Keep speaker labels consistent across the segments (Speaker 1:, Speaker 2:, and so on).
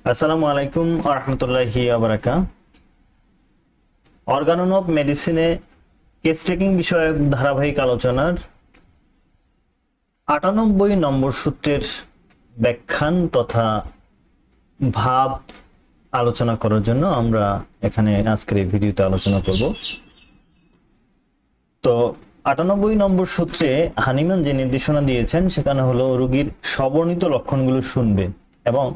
Speaker 1: আসসালামু আলাইকুম ওয়া রাহমাতুল্লাহি ওয়া বারাকাতুহু। অর্গানন অফ মেডিসিনে কেস টেকিং বিষয়ক ধারাবাহিক আলোচনার ৯৮ নম্বর সূত্রের ব্যাখ্যান তথা ভাব আলোচনা করার জন্য আমরা এখানে আজকের এই ভিডিওতে আলোচনা করব। তো ৯৮ নম্বর সূত্রে হানিম্যান যে নির্দেশনা দিয়েছেন সেখানে হলো রোগীর সবর্ণিত লক্ষণগুলো শুনবে এবং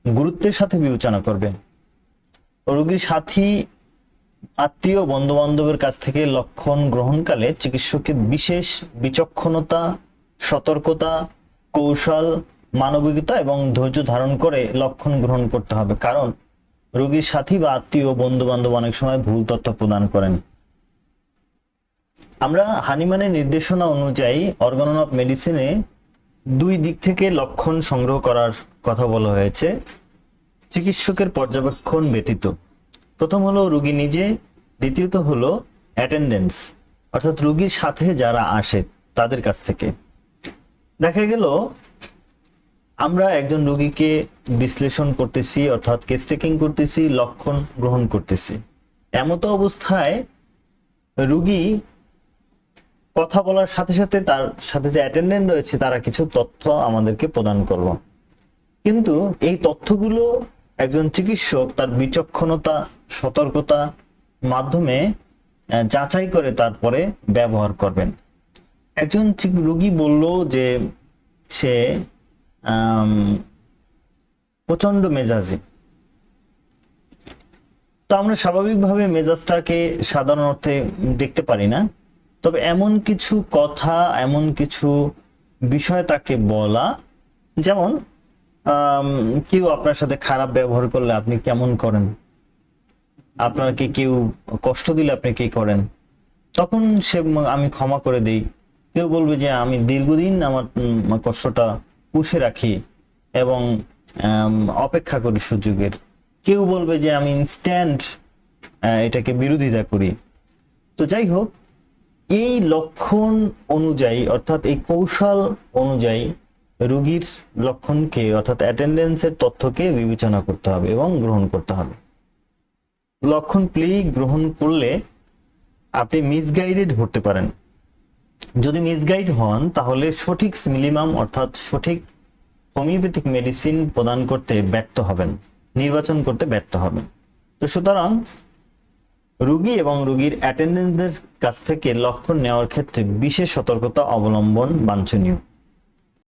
Speaker 1: গুরুত্বের সাথে বিবেচনা করবে। রোগীর সাথী আত্মীয় বন্ধু বান্ধবের কাছ থেকে লক্ষণ গ্রহণকালে চিকিৎসকের বিশেষ বিচক্ষণতা, সতর্কতা, কৌশল, মানবিকতা এবং ধৈর্য ধারণ করে লক্ষণ গ্রহণ করতে হবে, কারণ রোগীর সাথী বা আত্মীয় বন্ধু বান্ধব অনেক সময় ভুল তথ্য প্রদান করেন। আমরা হানিম্যানের নির্দেশনা অনুযায়ী অর্গানন অফ মেডিসিনে দুই দিক থেকে লক্ষণ সংগ্রহ করার কথা বলা হয়েছে চিকিৎসকের পর্যবেক্ষণ ব্যতীত। প্রথম হলো রোগী নিজে, দ্বিতীয়ত হলো অ্যাটেন্ডেন্স অর্থাৎ রোগীর সাথে যারা আসে তাদের কাছ থেকে। দেখা গেল আমরা একজন রোগীকে বিশ্লেষণ করতেছি অর্থাৎ কেস টেকিং করতেছি, লক্ষণ গ্রহণ করতেছি। এমতো অবস্থায় রোগী কথা বলার সাথে সাথে তার সাথে যে অ্যাটেন্ডেন্ট রয়েছে তারা কিছু তথ্য আমাদেরকে প্রদান করলো, কিন্তু এই তথ্যগুলো একজন চিকিৎসক তার বিচক্ষণতা, সতর্কতা মাধ্যমে যাচাই করে তারপরে ব্যবহার করবেন। একজন রোগী বলল যে সে প্রচন্ড মেজাজি, তো আমরা স্বাভাবিকভাবে মেজাজটাকে সাধারণ অর্থে দেখতে পারি না, তবে এমন কিছু কথা, এমন কিছু বিষয় তাকে বলা, যেমন কেউ আপনার সাথে খারাপ ব্যবহার করলে আপনি কেমন করেন, আপনাকে কেউ কষ্ট দিলে আপনি কি করেন, তখন সে আমি ক্ষমা করে দিই। কেউ বলবে যে আমি দীর্ঘদিন আমার কষ্টটা পুষে রাখি এবং অপেক্ষা করি সুযোগের। কেউ বলবে যে আমি ইনস্ট্যান্ট এটাকে বিরোধিতা করি। তো যাই হোক, এই লক্ষণ অনুযায়ী অর্থাৎ এই কৌশল অনুযায়ী রোগীর লক্ষণকে অর্থাৎ অ্যাটেন্ডেন্সের তথ্যকে বিবেচনা করতে হবে এবং গ্রহণ করতে হবে। লক্ষণ প্লি গ্রহণ করলে আপনি মিসগাইডেড হতে পারেন। যদি মিসগাইড হন তাহলে সঠিক মিনিমাম অর্থাৎ সঠিক হোমিওপ্যাথিক মেডিসিন প্রদান করতে ব্যর্থ হবেন, নির্বাচন করতে ব্যর্থ হবেন। তো সুতরাং রোগী এবং রোগীর অ্যাটেন্ডেন্টদের কাছ থেকে লক্ষণ নেওয়ার ক্ষেত্রে বিশেষ সতর্কতা অবলম্বন বাঞ্ছনীয়।